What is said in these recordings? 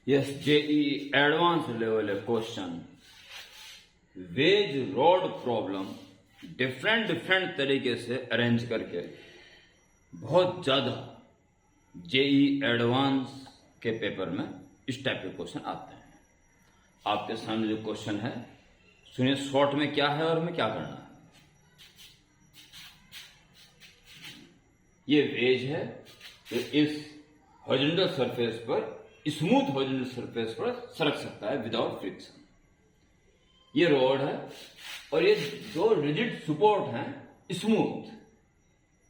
Yes, JEE advance level question wedge rod problem different तरीके से arrange करके बहुत ज्यादा जेई एडवांस के पेपर में इस टाइप के क्वेश्चन आते हैं। आपके सामने जो क्वेश्चन है सुनिए शॉर्ट में क्या है और हमें क्या करना है। ये वेज है जो इस हॉरिजॉन्टल सरफेस पर, स्मूथ हॉरिजॉन्टल सरफेस पर सरक सकता है विदाउट फ्रिक्शन। ये रॉड है और ये दो रिजिड सपोर्ट हैं स्मूथ,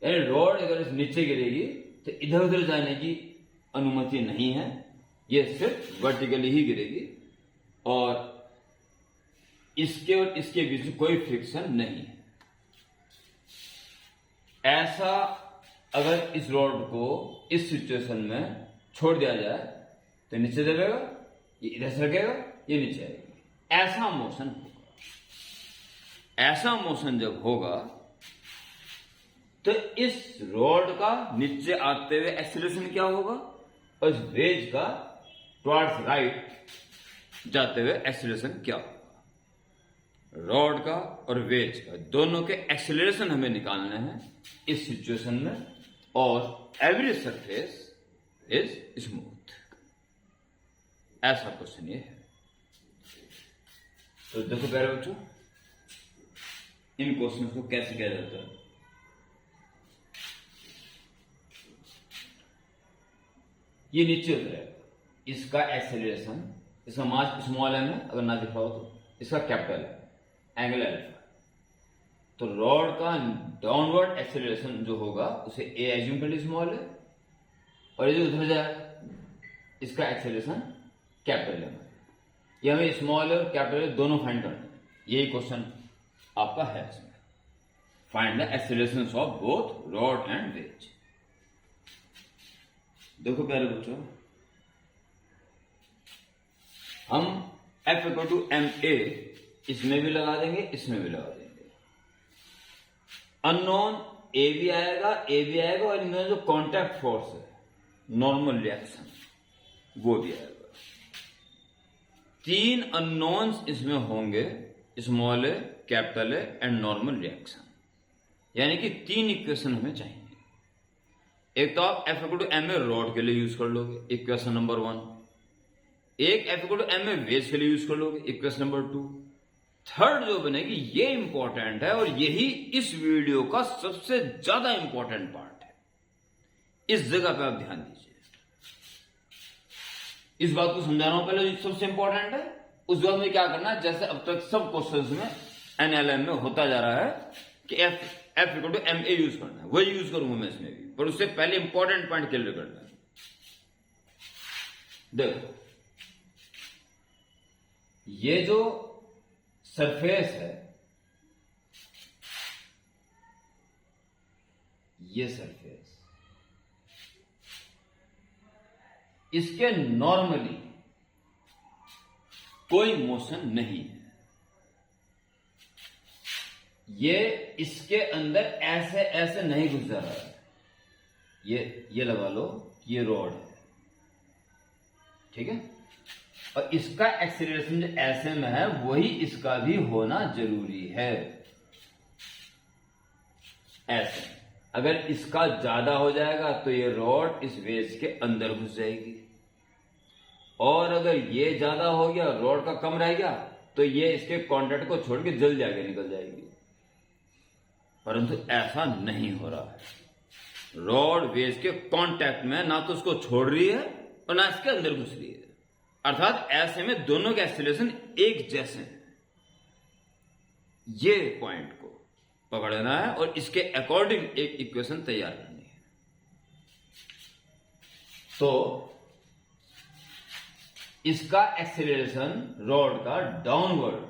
यानी रॉड अगर इस नीचे गिरेगी तो इधर उधर जाने की अनुमति नहीं है, ये सिर्फ वर्टिकली ही गिरेगी और इसके और इसके बीच में कोई फ्रिक्शन नहीं है। ऐसा अगर इस रॉड को इस सिचुएशन में छोड़ दिया जाए तो नीचे दबेगा, ये इधर सरकेगा, ये नीचे आएगी। ऐसा मोशन होगा। ऐसा मोशन जब होगा तो इस रॉड का नीचे आते हुए एक्सीलरेशन क्या होगा और इस वेज का टुवर्ड्स राइट जाते हुए एक्सीलरेशन क्या होगा। रॉड का और वेज का दोनों के एक्सीलरेशन हमें निकालने हैं इस सिचुएशन में, और एवरी सरफेस इज स्मूथ। ऐसा क्वेश्चन ये है। तो देखो प्यारे बच्चों, इन क्वेश्चन को कैसे किया जाता है। ये नीचे उतरेगा, इसका एक्सेलरेशन, इसका मास स्मॉल एम है, अगर ना दिख रहा हो तो इसका कैपिटल है, एंगल अल्फा। तो रॉड का डाउनवर्ड एक्सेलरेशन जो होगा उसे ए एज्यूम कर ली, स्मॉल है, और ये जो उधर जाएगा इसका एक्सेलरेशन कैपिटल है। ये हमें स्मॉल और कैपिटल दोनों फाइंड करना है। यही क्वेश्चन आपका है इसमें। Find the acceleration of both rod and wedge. देखो प्यारे बच्चों, हम F equal to M a इसमें भी लगा देंगे, इसमें भी लगा देंगे। अननोन ए भी आएगा, और इनमें जो कॉन्टैक्ट फोर्स है, नॉर्मल रिएक्शन, वो भी आएगा। तीन अननोन्स इसमें होंगे, small A, capital A and normal reaction. यानी कि तीन इक्वेशन हमें चाहिए। एक तो आप F equal to M a rod के लिए यूज कर लोगे, इक्वेशन नंबर 1। एक F equal to M a wedge के लिए यूज कर लोगे, इक्वेशन नंबर 2। थर्ड जो बनेगी ये इंपॉर्टेंट है और यही इस वीडियो का सबसे ज्यादा इंपॉर्टेंट पार्ट है। इस जगह पे आप ध्यान दीजिए। इस बात को समझा रहा हूं पहले, जो सबसे इंपॉर्टेंट है। उस बात में क्या करना है, जैसे अब तक सब क्वेश्चंस में एनएलएम में होता जा रहा है कि F equal to M a use करना है, वही यूज करूंगा मैं इसमें भी, पर उससे पहले इंपॉर्टेंट पॉइंट क्लियर करना है। देखो, ये जो सरफेस है, ये सरफेस, इसके नॉर्मली कोई मोशन नहीं है। ये इसके अंदर ऐसे ऐसे नहीं घुस जा रहा है। ये लगा लो कि ये रॉड है, ठीक है, और इसका एक्सीलरेशन जो ऐसे में है वही इसका भी होना जरूरी है। ऐसे अगर इसका ज्यादा हो जाएगा तो ये रॉड इस वेज के अंदर घुस जाएगी, और अगर ये ज्यादा हो गया, रॉड का कम रह गया, तो ये इसके कॉन्टैक्ट को छोड़ के जल्दी आगे निकल जाएगी। परंतु ऐसा नहीं हो रहा है। रॉड वेज के कांटेक्ट में ना तो उसको छोड़ रही है और ना इसके अंदर घुस रही है, अर्थात ऐसे में दोनों के एक्सीलरेशन एक जैसे हैं। ये पॉइंट को पकड़ना है और इसके अकॉर्डिंग एक इक्वेशन तैयार करनी है। तो इसका एक्सीलरेशन रॉड का डाउनवर्ड,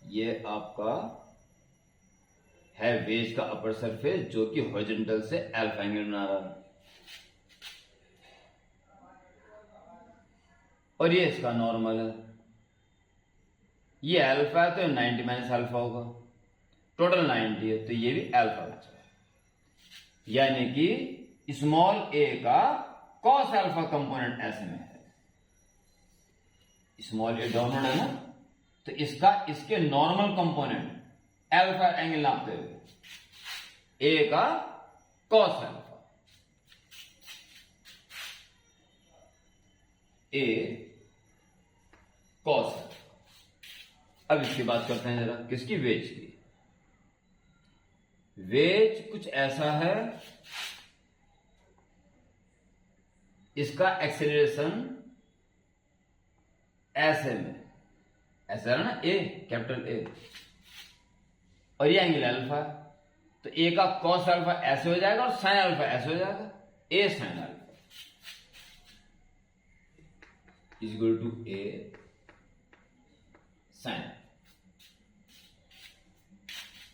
ये आपका है वेज का अपर सरफेस जो कि हॉरिजॉन्टल से अल्फा एंगल बना रहा है, और ये इसका नॉर्मल है। ये अल्फा है तो 90 माइनस अल्फा होगा, टोटल 90 है तो ये भी अल्फा बचा है। यानी कि स्मॉल ए का कॉस अल्फा कंपोनेंट ऐसे में है, स्मॉल ए डोमिनेंट है ना, तो इसका इसके नॉर्मल कंपोनेंट अल्फा एंगल नापते हुए ए का कॉस अल्फा, ए कॉस अल्फा। अब इसकी बात करते हैं जरा, किसकी? वेज की। वेज कुछ ऐसा है, इसका एक्सेलरेशन ऐसे में, ऐसा है ना, ए कैपिटल ए, और ये एंगल अल्फा, तो ए का कॉस अल्फा ऐसे हो जाएगा और साइन अल्फा ऐसे हो जाएगा, A sine alpha is equal to A sine.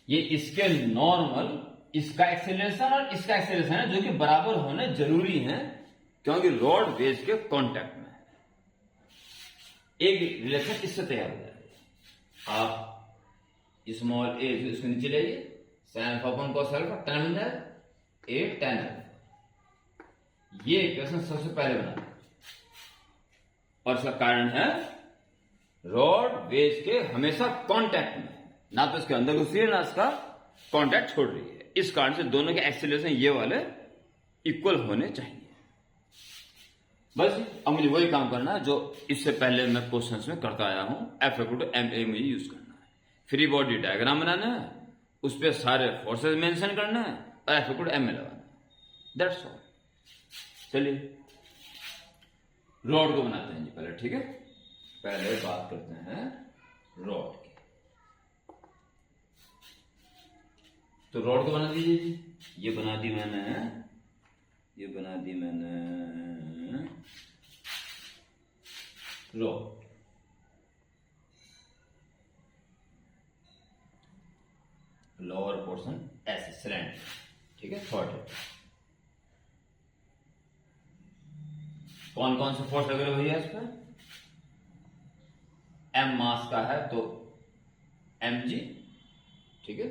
ये इसके नॉर्मल, इसका एक्सेलरेशन और इसका एक्सेलरेशन है, जो कि बराबर होने जरूरी है, क्योंकि रॉड बेस के कांटेक्ट में है। एक रिलेशन इससे तैयार हो जाएगा। आप स्मॉल ए इसको नीचे ले आइए, sign alpha upon cos alpha, ten बन जाएगा, ए टेन अल्फा। ये इक्वेशन सबसे पहले बनाना, और इसका कारण है रॉड बेस के हमेशा कांटेक्ट में, ना तो इसके अंदर घुस रही है ना इसका कांटेक्ट छोड़ रही है। इस कारण से दोनों के एक्सेलरेशन ये वाले इक्वल होने चाहिए। बस अब मुझे वही काम करना है जो इससे पहले मैं क्वेश्चंस में करता आया हूं। F equal to M a मुझे यूज करना है, फ्री बॉडी डायग्राम बनाना है, उस पर सारे फोर्सेस मेंशन करना है और F equal to M A लगाना है। That's all. चलिए रॉड को बनाते हैं जी पहले, ठीक है। पहले बात करते हैं रॉड की। तो रॉड को बना दीजिए जी, ये बना दी मैंने, ये बना दी मैंने रॉड। लोअर पोर्शन ऐसे सिलेंडर, ठीक है, थर्ड। कौन कौन से फोर्स लग रहे भैया इस पर? एम मास का है तो एम जी, ठीक है।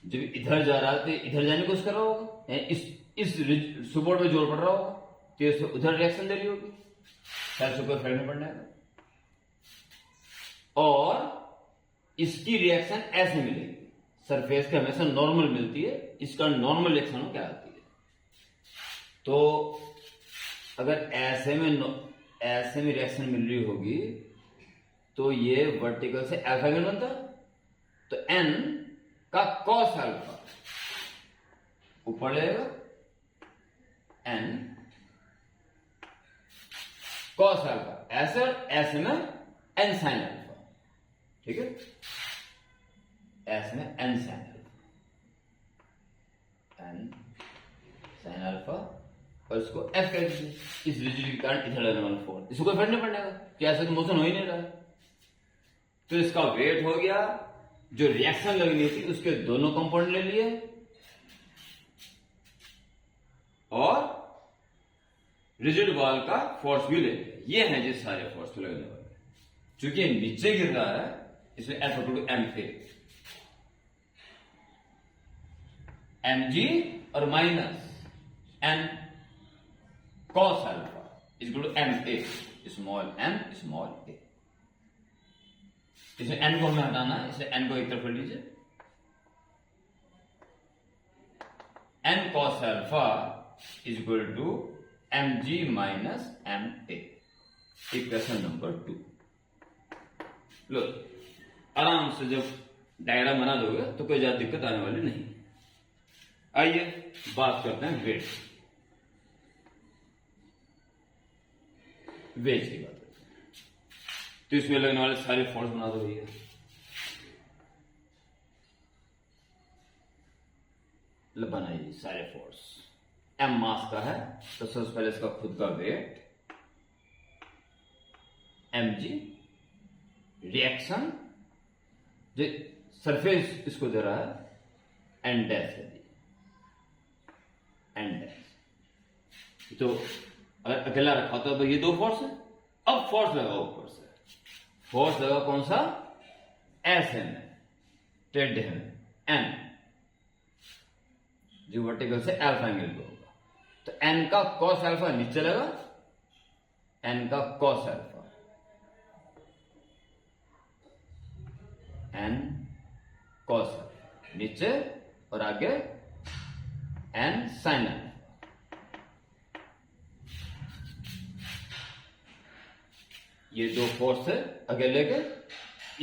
जब इधर जा रहा है तो इधर जाने की कोशिश कर रहा होगा, इस सपोर्ट पे जोर पड़ रहा होगा तो ये उधर रिएक्शन दे रही होगी, शायद से कोई फर्क नहीं पड़ने का। और इसकी रिएक्शन ऐसे मिलेगी, सरफेस के हमेशा नॉर्मल मिलती है, इसका नॉर्मल रिएक्शन क्या आती है? तो अगर ऐसे में रिएक्शन मिल रही होगी तो ये वर्टिकल से अल्फा एंगल बनता, तो एन का कॉस अल्फा ऊपर लेगा, एन कॉस अल्फा ऐसे, और ऐसे में एन साइन अल्फा, ठीक है, ऐसे में N sine alpha, N sine alpha, और इसको एफ कह दीजिए। इस रिजिडिटी के कारण इधर लगने वाला फोर्स, इसको कोई फर्क नहीं पड़ने का कि ऐसे तो मोशन हो ही नहीं रहा है। तो इसका वेट हो गया, जो रिएक्शन लगनी थी उसके दोनों कंपोनेंट ले लिए, और रिजिड वॉल का फोर्स भी ले लिया। ये है जिस सारे फोर्स लगने वाले, चूंकि नीचे गिर रहा है इसलिए F equal to M A, M G और minus N cos alpha equal to M A, small M small A. इसमें एन को हमें हटाना है, इसलिए एन को एक तरफ कर लीजिए, N cos alpha is equal to M G minus M A. Equation number 2। लो आराम से जब डायग्राम बना दोगे तो कोई ज्यादा दिक्कत आने वाली नहीं। आइए बात करते हैं वेट की बात करते हैं। तो इसमें लगने वाले सारे फोर्स बना दो भैया। बनाइए सारे फोर्स। एम मास का है तो सबसे पहले इसका खुद का वेट, एम जी रिएक्शन जो सरफेस इसको दे रहा है, एन डैश है, एन डैश। तो अगर अकेला रखा तो ये दो फोर्स है, अब फोर्स लगा ऊपर से, फोर्स लगा कौन सा? एस एन, टेड है एन, जो वर्टिकल से अल्फा एंगल पे होगा। तो एन का कॉस अल्फा नीचे लगा, एन का कॉस अल्फा एन कॉस नीचे और आगे एन साइन एन। ये दो फोर्स है आगे लेके,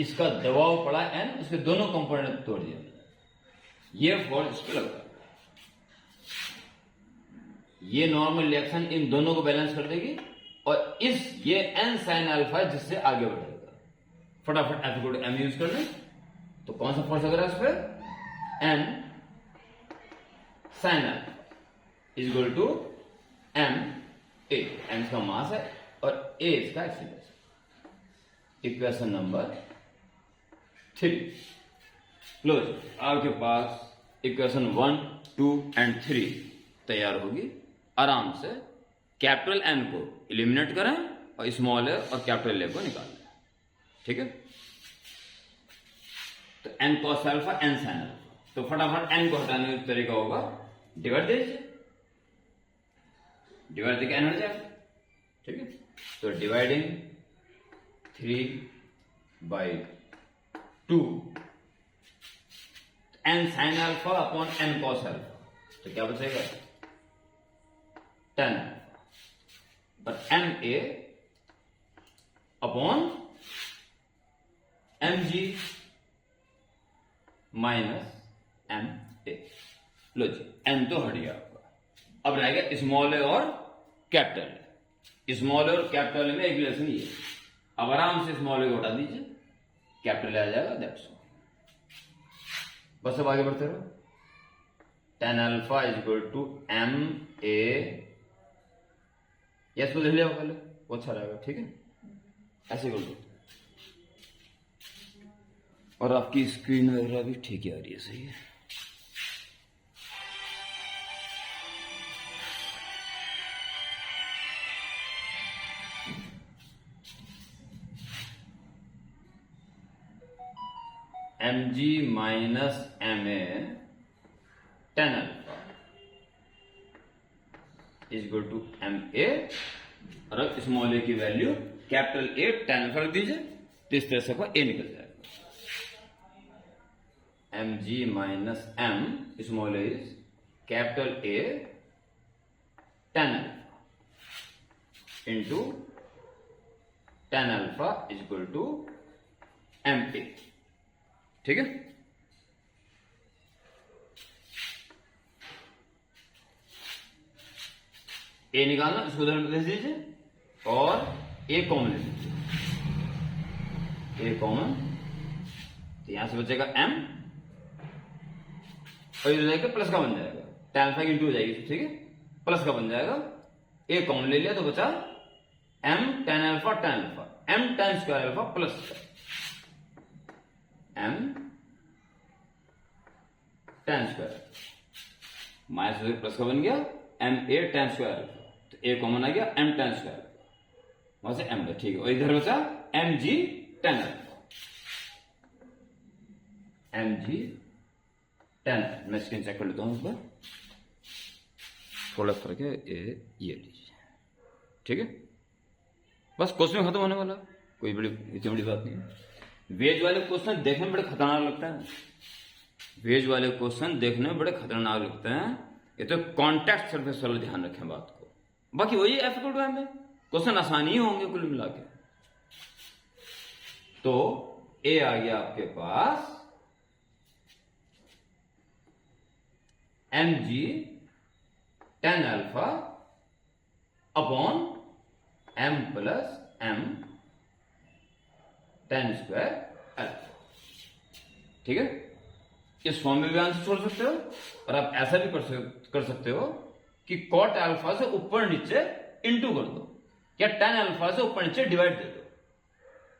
इसका दबाव पड़ा एन, उसके दोनों कंपोनेंट तोड़ दिया, ये फोर्स इस पर लगता है। ये नॉर्मल रिएक्शन इन दोनों को बैलेंस कर देगी और ये एन साइन अल्फा जिससे आगे बढ़ेगा। फटाफट F equal to M use कर लें तो कौन सा फोर्स लग रहा है इस पर, N sine alpha is equal to M A. M इसका मास है और ए इसका एक्सीलरेशन। Equation number 3 close. आपके पास इक्वेशन 1, 2 एंड 3 तैयार होगी। आराम से कैपिटल एन को एलिमिनेट करें और स्मॉल ए और कैपिटल ए को निकाल लें। ठीक है, तो N cos alpha N sine alpha, तो फटाफट एन को हटाने का तरीका होगा डिवाइड दीजिए, डिवाइड देके एन हट जाएगा। ठीक है, तो dividing 3/2 N sine alpha upon N cos alpha, तो क्या बचेगा 10 और M A upon M G minus M A. लो जी, एन तो हट गया आपका, अब रह गया स्मॉल ए और कैपिटल ए। स्मॉल ए और कैपिटल ए में एक रिलेशन ये, अब आराम से स्मॉल ए को हटा दीजिए, कैपिटल ए आ जाएगा, दैट्स ऑल। बस अब आगे बढ़ते रहो। tan alpha is equal to M A, yes को लिख लिया पहले, वो अच्छा रहेगा। ठीक है, ऐसे कर दो और आपकी स्क्रीन वगैरह भी ठीक ही आ रही है, सही है। M G minus M A tan alpha is equal to M A, और अब स्मॉल ए की value capital A tan alpha रख दीजिए, तो इस तरह से आपका ए निकल जाएगा। M G minus M small A is capital A tan alpha into tan alpha is equal to M A. ठीक है, ए निकालना, इसको उधर लिख दीजिए और ए कॉमन ले लीजिए, ए कॉमन, तो यहां से बचेगा एम और इधर जाकर प्लस का बन जाएगा, tan अल्फा की इंटू हो जाएगी। ठीक है, प्लस का बन जाएगा, ए कॉमन ले लिया तो बचा M tan alpha, M tan square alpha plus M tan square, minus plus का बन गया M A tan square alpha, तो ए कॉमन आ गया एम tan स्क्वायर, वहां से एम। ठीक है, और इधर बचा M G tan alpha, M G tan। मैं स्क्रीन चेक कर लेता हूं, इस बार थोड़ा फर्क है, ये लीजिए। ठीक है, बस क्वेश्चन खत्म होने वाला, कोई बड़ी इतनी बड़ी बात नहीं है। वेज वाले क्वेश्चन देखने में बड़े खतरनाक लगता है, वेज वाले क्वेश्चन देखने में बड़े खतरनाक लगते हैं। ये तो कॉन्टेक्स्ट सरफेस वाला ध्यान रखें बात को, बाकी वही एफ इक्वल टू एम है, क्वेश्चन आसानी ही होंगे कुल मिला के। तो ए आ गया आपके पास M G tan alpha upon M plus M tan square alpha. ठीक है, इस फॉर्म में भी आंसर छोड़ सकते हो, और आप ऐसा भी कर सकते हो कि cot अल्फा से ऊपर नीचे इंटू कर दो, या tan अल्फा से ऊपर नीचे डिवाइड दे दो।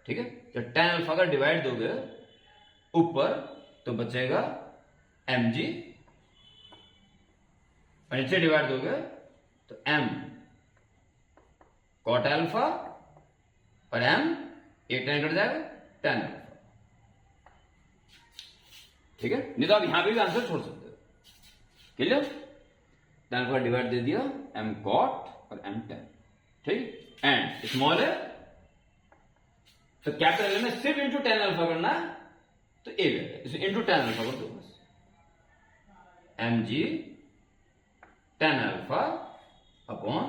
ठीक है, जब tan अल्फा का डिवाइड दोगे ऊपर तो बचेगा एम जी, और नीचे डिवाइड दोगे तो एम cot अल्फा और एम एक tan कट जाएगा tan अल्फा। ठीक है, नहीं तो आप यहां पे भी आंसर छोड़ सकते हो। क्लियर, tan अल्फा डिवाइड दे दिया एम cot और एम tan। ठीक, एंड स्मॉल है तो कैपिटल में सिर्फ इंटू tan अल्फा करना है, तो ए वैल्यू इसे इंटू टेन अल्फा कर दो बस, M G tan alpha upon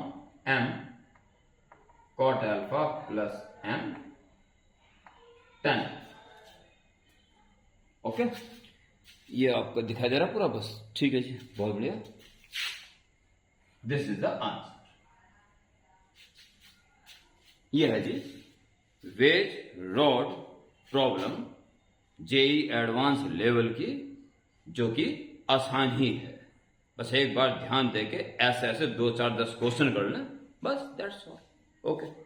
M cot alpha plus M tan. Okay, ये आपको दिखाई दे रहा पूरा बस, ठीक है जी, बहुत बढ़िया। This is the answer. ये है जी wedge rod problem JEE advance level की, जो कि आसान ही है। बस एक बार ध्यान देके ऐसे ऐसे 2 4 10 क्वेश्चन कर लें बस, दैट्स ऑल। ओके।